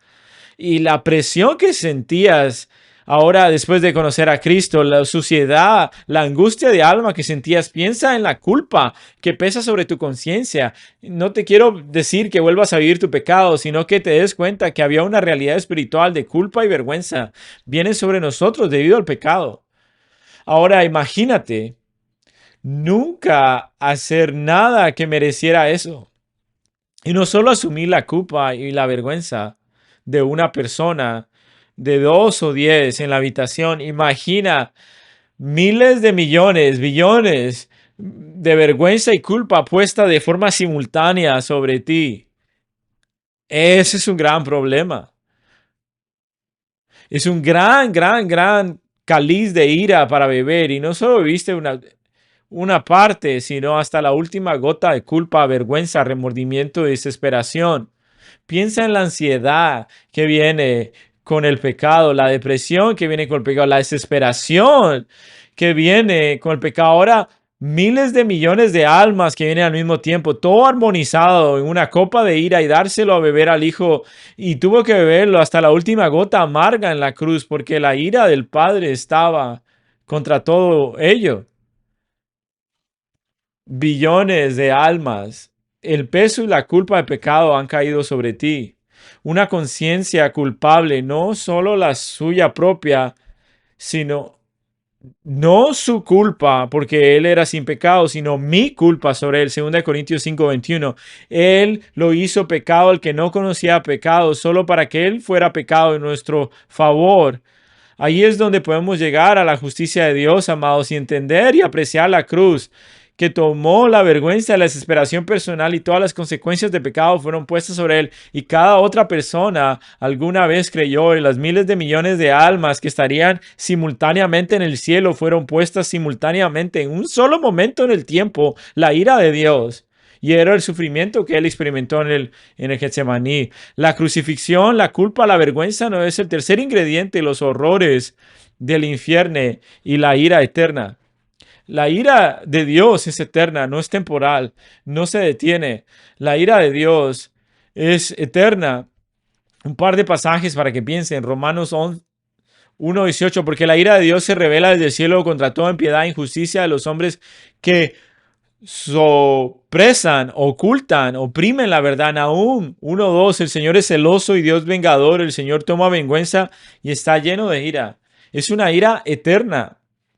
Y la presión que sentías ahora después de conocer a Cristo, la suciedad, la angustia de alma que sentías, piensa en la culpa que pesa sobre tu conciencia. No te quiero decir que vuelvas a vivir tu pecado, sino que te des cuenta que había una realidad espiritual de culpa y vergüenza. Viene sobre nosotros debido al pecado. Ahora imagínate nunca hacer nada que mereciera eso. Y no solo asumir la culpa y la vergüenza de una persona, de 2 o 10 en la habitación. Imagina miles de millones, billones de vergüenza y culpa puesta de forma simultánea sobre ti. Ese es un gran problema. Es un gran cáliz de ira para beber. Y no solo bebiste una parte, sino hasta la última gota de culpa, vergüenza, remordimiento y desesperación. Piensa en la ansiedad que viene con el pecado, la depresión que viene con el pecado, la desesperación que viene con el pecado. Ahora, miles de millones de almas que vienen al mismo tiempo, todo armonizado en una copa de ira y dárselo a beber al Hijo. Y tuvo que beberlo hasta la última gota amarga en la cruz porque la ira del Padre estaba contra todo ello. Billones de almas. El peso y la culpa de pecado han caído sobre ti. Una conciencia culpable, no solo la suya propia, sino no su culpa, porque él era sin pecado, sino mi culpa sobre él. 2 Corintios 5:21. Él lo hizo pecado el que no conocía pecado, solo para que él fuera pecado en nuestro favor. Ahí es donde podemos llegar a la justicia de Dios, amados, y entender y apreciar la cruz que tomó la vergüenza, la desesperación personal y todas las consecuencias de pecado fueron puestas sobre él. Y cada otra persona alguna vez creyó, y las miles de millones de almas que estarían simultáneamente en el cielo fueron puestas simultáneamente en un solo momento en el tiempo, la ira de Dios. Y era el sufrimiento que él experimentó en el Getsemaní. La crucifixión, la culpa, la vergüenza no es el tercer ingrediente, los horrores del infierno y la ira eterna. La ira de Dios es eterna, no es temporal, no se detiene. La ira de Dios es eterna. Un par de pasajes para que piensen. Romanos 1:18, porque la ira de Dios se revela desde el cielo contra toda impiedad e injusticia de los hombres que sopresan, ocultan, oprimen la verdad. Nahum 1:2, el Señor es celoso y Dios vengador, el Señor toma venganza y está lleno de ira. Es una ira eterna,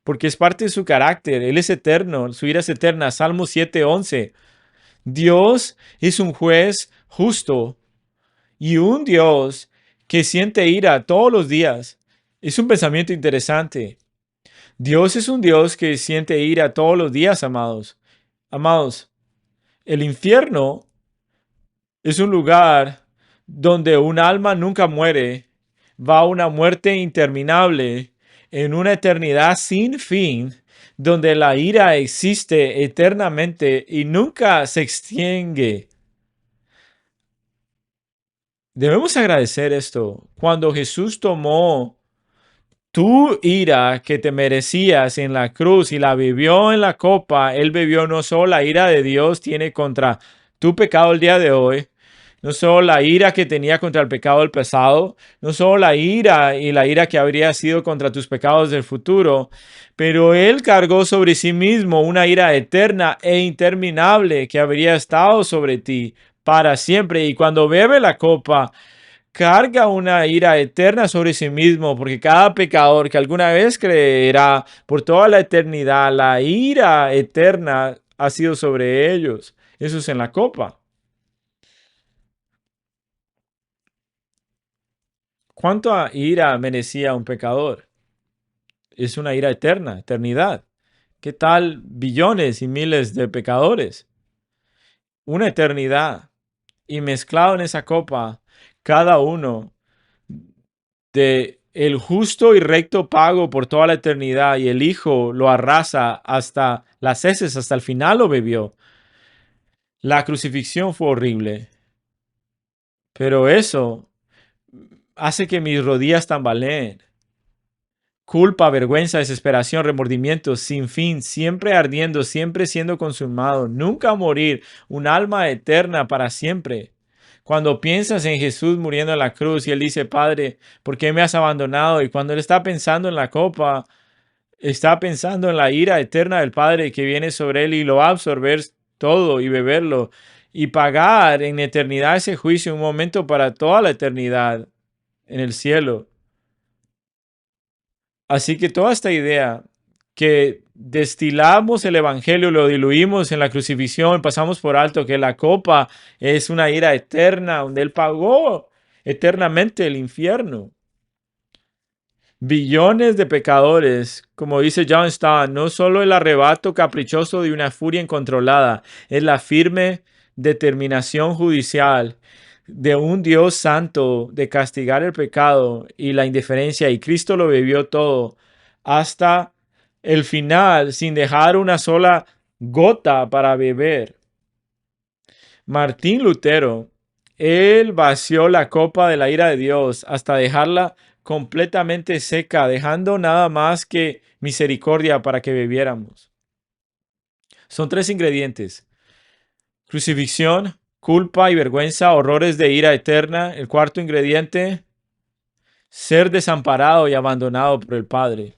porque es parte de su carácter. Él es eterno, su ira es eterna. Salmo 7:11. Dios es un juez justo y un Dios que siente ira todos los días. Es un pensamiento interesante. Dios es un Dios que siente ira todos los días, amados. Amados, el infierno es un lugar donde un alma nunca muere, va a una muerte interminable, en una eternidad sin fin, donde la ira existe eternamente y nunca se extingue. Debemos agradecer esto. Cuando Jesús tomó tu ira que te merecías en la cruz y la bebió en la copa, Él bebió no solo la ira de Dios tiene contra tu pecado el día de hoy, no solo la ira que tenía contra el pecado del pasado, no solo la ira y la ira que habría sido contra tus pecados del futuro, pero Él cargó sobre sí mismo una ira eterna e interminable que habría estado sobre ti para siempre. Y cuando bebe la copa, carga una ira eterna sobre sí mismo, porque cada pecador que alguna vez creerá por toda la eternidad, la ira eterna ha sido sobre ellos. Eso es en la copa. ¿Cuánta ira merecía un pecador? Es una ira eterna, eternidad. ¿Qué tal billones y miles de pecadores? Una eternidad. Y mezclado en esa copa, cada uno de el justo y recto pago por toda la eternidad, y el Hijo lo arrasa hasta las heces, hasta el final lo bebió. La crucifixión fue horrible, pero eso hace que mis rodillas tambaleen. Culpa, vergüenza, desesperación, remordimiento, sin fin, siempre ardiendo, siempre siendo consumado, nunca morir, un alma eterna para siempre. Cuando piensas en Jesús muriendo en la cruz y Él dice, Padre, ¿por qué me has abandonado? Y cuando Él está pensando en la copa, está pensando en la ira eterna del Padre que viene sobre Él y lo va a absorber todo y beberlo y pagar en eternidad ese juicio, un momento para toda la eternidad en el cielo. Así que toda esta idea que destilamos el evangelio, lo diluimos en la crucifixión, pasamos por alto que la copa es una ira eterna, donde Él pagó eternamente el infierno. Billones de pecadores, como dice John Stott, no solo el arrebato caprichoso de una furia incontrolada, es la firme determinación judicial de un Dios santo de castigar el pecado y la indiferencia, y Cristo lo bebió todo hasta el final sin dejar una sola gota para beber. Martín Lutero, él vació la copa de la ira de Dios hasta dejarla completamente seca, dejando nada más que misericordia para que bebiéramos. Son tres ingredientes: crucifixión, culpa y vergüenza, horrores de ira eterna. El cuarto ingrediente, ser desamparado y abandonado por el Padre.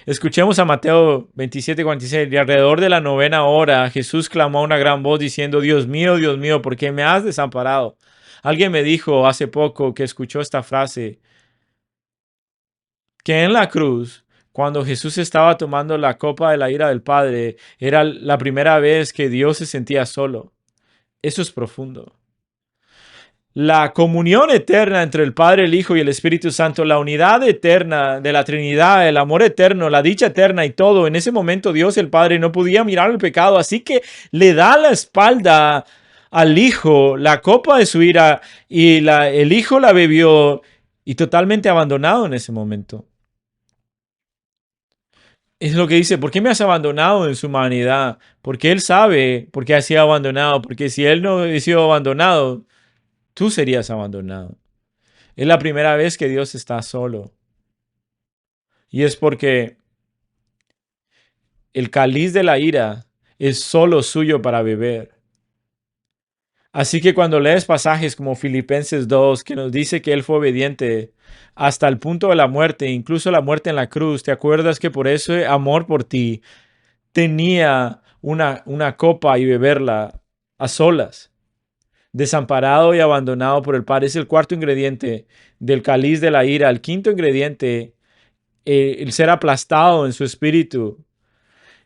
Escuchemos a Mateo 27:46. Y alrededor de la novena hora, Jesús clamó a una gran voz diciendo, Dios mío, ¿por qué me has desamparado? Alguien me dijo hace poco que escuchó esta frase, que en la cruz, cuando Jesús estaba tomando la copa de la ira del Padre, era la primera vez que Dios se sentía solo. Eso es profundo. La comunión eterna entre el Padre, el Hijo y el Espíritu Santo, la unidad eterna de la Trinidad, el amor eterno, la dicha eterna y todo. En ese momento Dios el Padre no podía mirar el pecado, así que le da la espalda al Hijo, la copa de su ira, y el Hijo la bebió y totalmente abandonado en ese momento. Es lo que dice, ¿por qué me has abandonado en su humanidad? Porque Él sabe por qué ha sido abandonado, porque si Él no hubiera sido abandonado, tú serías abandonado. Es la primera vez que Dios está solo. Y es porque el cáliz de la ira es solo suyo para beber. Así que cuando lees pasajes como Filipenses 2, que nos dice que Él fue obediente hasta el punto de la muerte, incluso la muerte en la cruz, ¿te acuerdas que por ese amor por ti tenía una copa y beberla a solas? Desamparado y abandonado por el Padre. Es el cuarto ingrediente del cáliz de la ira. El quinto ingrediente, el ser aplastado en su espíritu.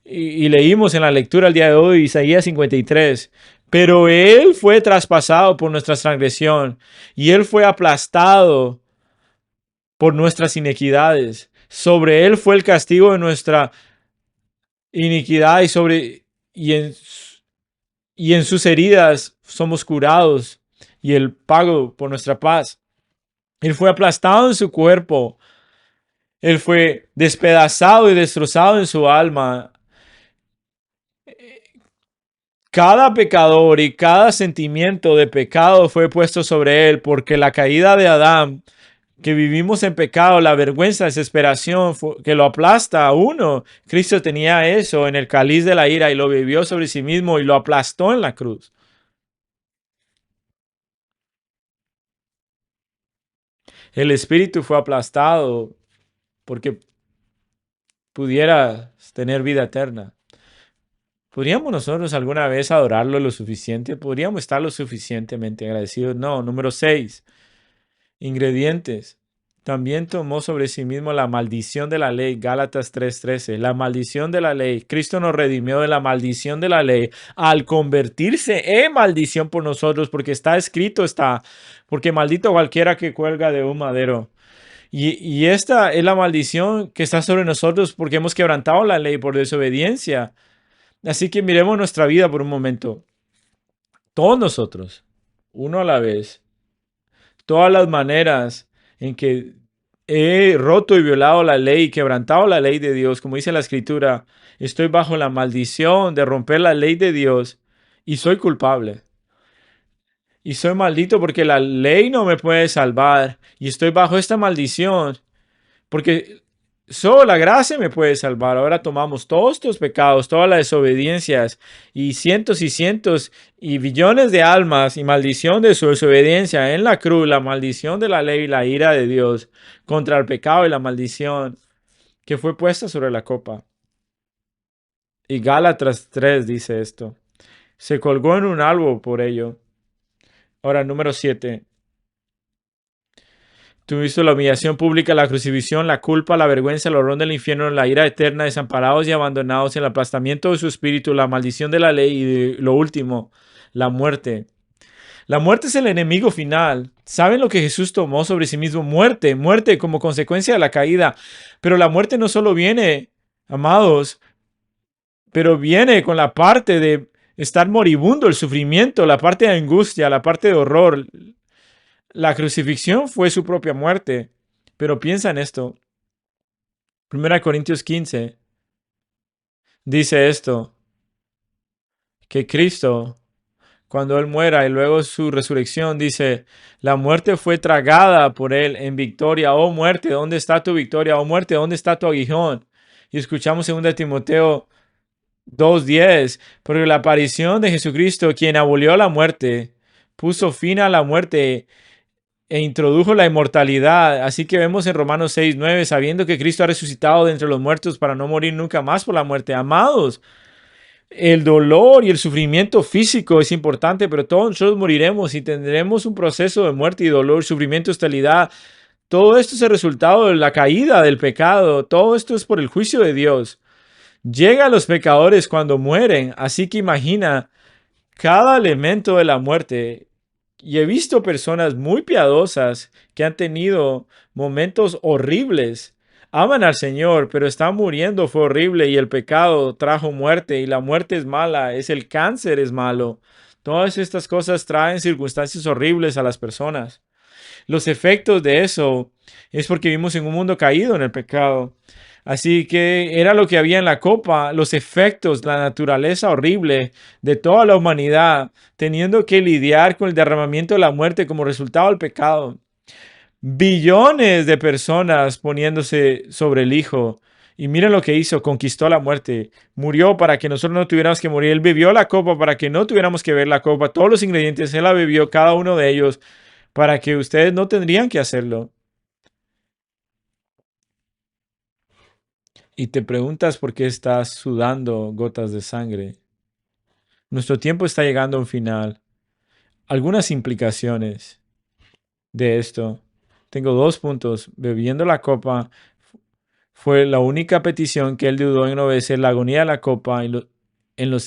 Y leímos en la lectura el día de hoy, Isaías 53. Pero Él fue traspasado por nuestra transgresión y Él fue aplastado por nuestras iniquidades. Sobre Él fue el castigo de nuestra iniquidad y en sus heridas somos curados y el pago por nuestra paz. Él fue aplastado en su cuerpo. Él fue despedazado y destrozado en su alma. Cada pecador y cada sentimiento de pecado fue puesto sobre él, porque la caída de Adán, que vivimos en pecado, la vergüenza, desesperación, que lo aplasta a uno. Cristo tenía eso en el cáliz de la ira y lo vivió sobre sí mismo y lo aplastó en la cruz. El Espíritu fue aplastado porque pudiera tener vida eterna. ¿Podríamos nosotros alguna vez adorarlo lo suficiente? ¿Podríamos estar lo suficientemente agradecidos? No. Número 6. ingredientes. También tomó sobre sí mismo la maldición de la ley, Gálatas 3:13, la maldición de la ley. Cristo nos redimió de la maldición de la ley al convertirse en maldición por nosotros, porque está escrito, porque maldito cualquiera que cuelga de un madero. Y esta es la maldición que está sobre nosotros porque hemos quebrantado la ley por desobediencia. Así que miremos nuestra vida por un momento. Todos nosotros, uno a la vez, todas las maneras en que he roto y violado la ley, quebrantado la ley de Dios, como dice la Escritura, estoy bajo la maldición de romper la ley de Dios y soy culpable. Y soy maldito porque la ley no me puede salvar y estoy bajo esta maldición porque solo la gracia me puede salvar. Ahora tomamos todos estos pecados, todas las desobediencias y cientos y billones de almas y maldición de su desobediencia en la cruz, la maldición de la ley y la ira de Dios contra el pecado y la maldición que fue puesta sobre la copa. Y Gálatas 3 dice esto. Se colgó en un árbol por ello. Ahora, número 7. Tuviste la humillación pública, la crucifixión, la culpa, la vergüenza, el horror del infierno, la ira eterna, desamparados y abandonados, el aplastamiento de su espíritu, la maldición de la ley y lo último, la muerte. La muerte es el enemigo final. ¿Saben lo que Jesús tomó sobre sí mismo? Muerte, muerte como consecuencia de la caída. Pero la muerte no solo viene, amados, pero viene con la parte de estar moribundo, el sufrimiento, la parte de angustia, la parte de horror. La crucifixión fue su propia muerte. Pero piensa en esto. 1 Corintios 15 dice esto, que Cristo, cuando Él muera y luego su resurrección, dice, la muerte fue tragada por Él en victoria. Oh muerte, ¿dónde está tu victoria? Oh muerte, ¿dónde está tu aguijón? Y escuchamos 2 Timoteo 2:10, porque la aparición de Jesucristo, quien abolió la muerte, puso fin a la muerte e introdujo la inmortalidad. Así que vemos en Romanos 6:9, sabiendo que Cristo ha resucitado de entre los muertos para no morir nunca más por la muerte. Amados, el dolor y el sufrimiento físico es importante, pero todos nosotros moriremos y tendremos un proceso de muerte y dolor, sufrimiento, hostilidad. Todo esto es el resultado de la caída del pecado. Todo esto es por el juicio de Dios. Llega a los pecadores cuando mueren, así que imagina cada elemento de la muerte. Y he visto personas muy piadosas que han tenido momentos horribles. Aman al Señor, pero están muriendo, fue horrible y el pecado trajo muerte y la muerte es mala, el cáncer es malo. Todas estas cosas traen circunstancias horribles a las personas. Los efectos de eso es porque vivimos en un mundo caído en el pecado. Así que era lo que había en la copa, los efectos, la naturaleza horrible de toda la humanidad, teniendo que lidiar con el derramamiento de la muerte como resultado del pecado. Billones de personas poniéndose sobre el Hijo. Y miren lo que hizo, conquistó la muerte, murió para que nosotros no tuviéramos que morir. Él bebió la copa para que no tuviéramos que beber la copa. Todos los ingredientes, Él la bebió, cada uno de ellos, para que ustedes no tendrían que hacerlo. Y te preguntas por qué estás sudando gotas de sangre. Nuestro tiempo está llegando a un final. Algunas implicaciones de esto. Tengo 2 puntos. Bebiendo la copa fue la única petición que él dudó en obedecer. La agonía de la copa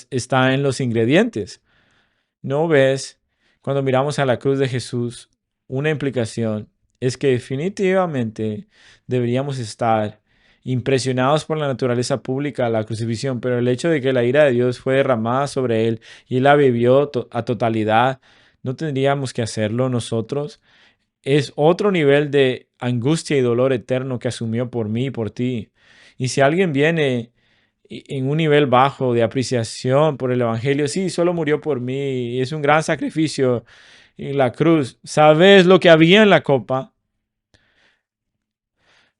está en los ingredientes. ¿No ves? Cuando miramos a la cruz de Jesús, una implicación es que definitivamente deberíamos estar impresionados por la naturaleza pública de la crucifixión, pero el hecho de que la ira de Dios fue derramada sobre él y él la vivió a totalidad, no tendríamos que hacerlo nosotros. Es otro nivel de angustia y dolor eterno que asumió por mí y por ti. Y si alguien viene en un nivel bajo de apreciación por el Evangelio, sí, solo murió por mí, y es un gran sacrificio en la cruz. ¿Sabes lo que había en la copa?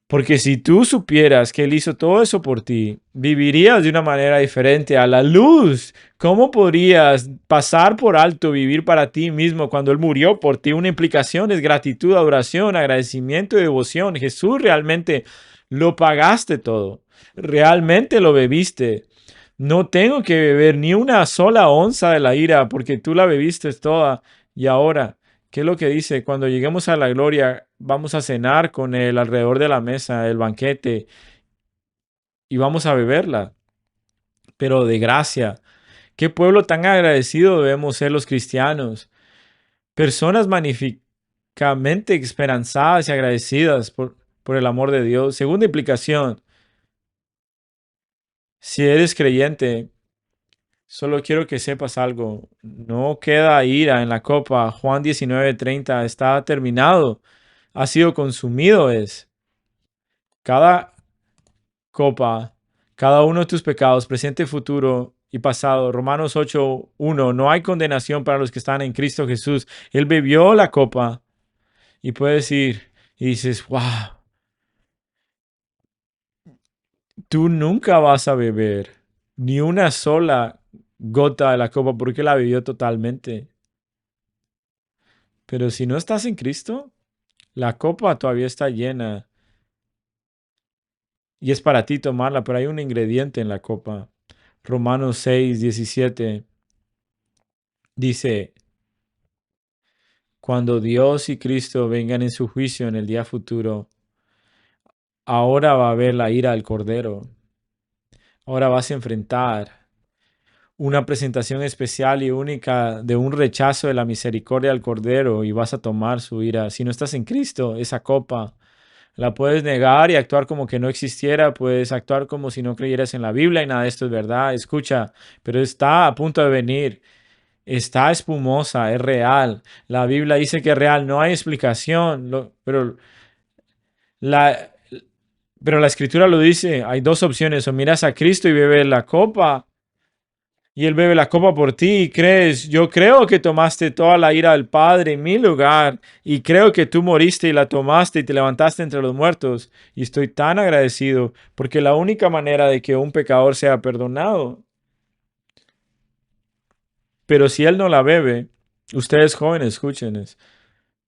Porque si tú supieras que Él hizo todo eso por ti, vivirías de una manera diferente a la luz. ¿Cómo podrías pasar por alto vivir para ti mismo cuando Él murió por ti? Una implicación es gratitud, adoración, agradecimiento y devoción. Jesús realmente lo pagaste todo. Realmente lo bebiste. No tengo que beber ni una sola onza de la ira porque tú la bebiste toda y ahora ¿Qué es lo que dice? Cuando lleguemos a la gloria, vamos a cenar con Él alrededor de la mesa, el banquete, y vamos a beberla, pero de gracia. ¿Qué pueblo tan agradecido debemos ser los cristianos? Personas magníficamente esperanzadas y agradecidas por el amor de Dios. Segunda implicación, si eres creyente, solo quiero que sepas algo. No queda ira en la copa. Juan 19:30 está terminado. Ha sido consumido es. Cada copa, cada uno de tus pecados, presente, futuro y pasado. Romanos 8:1. No hay condenación para los que están en Cristo Jesús. Él bebió la copa y puedes ir y dices, wow, tú nunca vas a beber ni una sola gota de la copa porque la bebió totalmente. Pero si no estás en Cristo, la copa todavía está llena y es para ti tomarla, pero hay un ingrediente en la copa. Romanos 6:17 dice, cuando Dios y Cristo vengan en su juicio en el día futuro, ahora va a haber la ira del Cordero. Ahora vas a enfrentar una presentación especial y única de un rechazo de la misericordia del Cordero y vas a tomar su ira. Si no estás en Cristo, esa copa la puedes negar y actuar como que no existiera, puedes actuar como si no creyeras en la Biblia y nada de esto es verdad. Escucha, pero está a punto de venir. Está espumosa, es real. La Biblia dice que es real, no hay explicación, la, pero la Escritura lo dice. Hay dos opciones, o miras a Cristo y bebes la copa y Él bebe la copa por ti y crees, yo creo que tomaste toda la ira del Padre en mi lugar y creo que tú moriste y la tomaste y te levantaste entre los muertos y estoy tan agradecido porque la única manera de que un pecador sea perdonado, pero si Él no la bebe, ustedes jóvenes, escúchenes.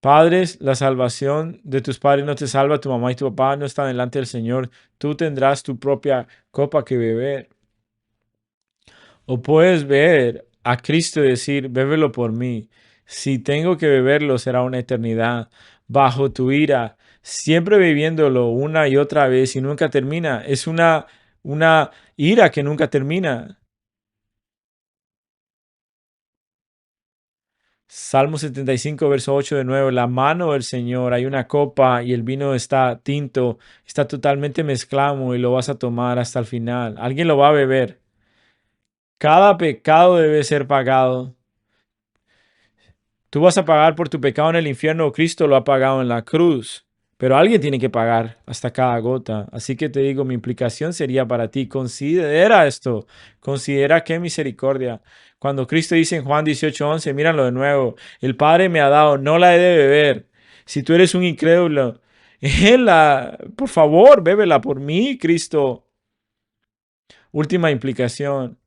Padres, la salvación de tus padres no te salva, tu mamá y tu papá no están delante del Señor, tú tendrás tu propia copa que beber. O puedes ver a Cristo y decir, bébelo por mí. Si tengo que beberlo, será una eternidad. Bajo tu ira, siempre bebiéndolo una y otra vez y nunca termina. Es una ira que nunca termina. Salmo 75, verso 8 de nuevo. La mano del Señor, hay una copa y el vino está tinto, está totalmente mezclado y lo vas a tomar hasta el final. Alguien lo va a beber. Cada pecado debe ser pagado. Tú vas a pagar por tu pecado en el infierno, Cristo lo ha pagado en la cruz, pero alguien tiene que pagar hasta cada gota. Así que te digo, mi implicación sería para ti, considera esto, considera qué misericordia. Cuando Cristo dice en Juan 18:11, míralo de nuevo, el Padre me ha dado, no la he de beber. Si tú eres un incrédulo, por favor, bébela por mí, Cristo. Última implicación.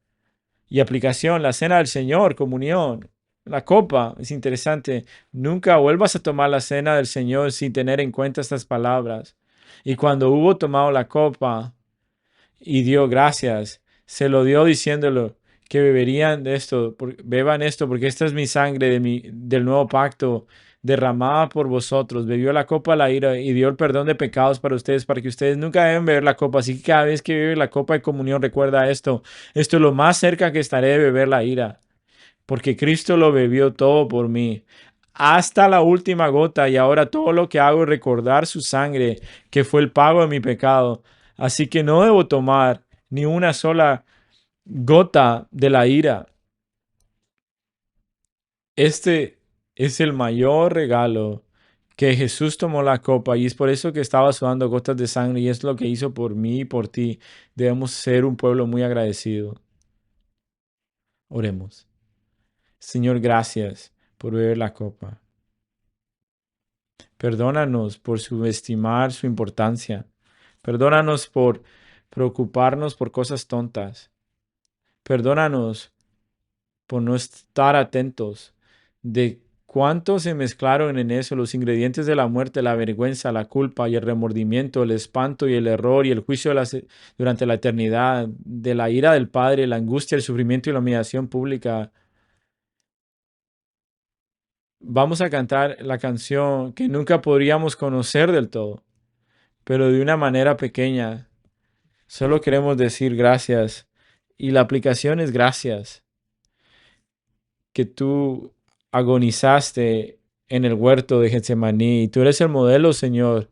Y aplicación, la cena del Señor, comunión, la copa, es interesante. Nunca vuelvas a tomar la cena del Señor sin tener en cuenta estas palabras. Y cuando hubo tomado la copa y dio gracias, se lo dio diciéndolo que beberían de esto, beban esto, porque esta es mi sangre del nuevo pacto derramada por vosotros. Bebió la copa la ira y dio el perdón de pecados para que ustedes nunca deben beber la copa. Así que cada vez que bebe la copa de comunión, recuerda esto. Esto es lo más cerca que estaré de beber la ira, porque Cristo lo bebió todo por mí. Hasta la última gota y ahora todo lo que hago es recordar su sangre, que fue el pago de mi pecado. Así que no debo tomar ni una sola gota de la ira. Este es el mayor regalo que Jesús tomó la copa y es por eso que estaba sudando gotas de sangre y es lo que hizo por mí y por ti. Debemos ser un pueblo muy agradecido. Oremos. Señor, gracias por beber la copa. Perdónanos por subestimar su importancia. Perdónanos por preocuparnos por cosas tontas. Perdónanos por no estar atentos de cuánto se mezclaron en eso los ingredientes de la muerte, la vergüenza, la culpa y el remordimiento, el espanto y el error y el juicio durante la eternidad, de la ira del Padre, la angustia, el sufrimiento y la humillación pública. Vamos a cantar la canción que nunca podríamos conocer del todo, pero de una manera pequeña. Solo queremos decir gracias. Y la aplicación es gracias, que tú agonizaste en el huerto de Getsemaní. Tú eres el modelo, Señor,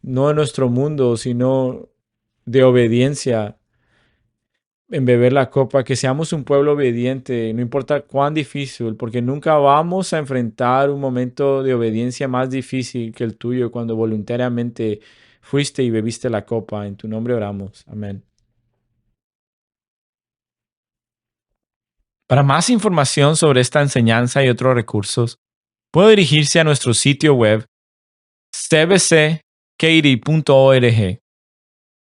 no de nuestro mundo, sino de obediencia en beber la copa, que seamos un pueblo obediente, no importa cuán difícil, porque nunca vamos a enfrentar un momento de obediencia más difícil que el tuyo cuando voluntariamente fuiste y bebiste la copa. En tu nombre oramos. Amén. Para más información sobre esta enseñanza y otros recursos, puede dirigirse a nuestro sitio web cbckaty.org.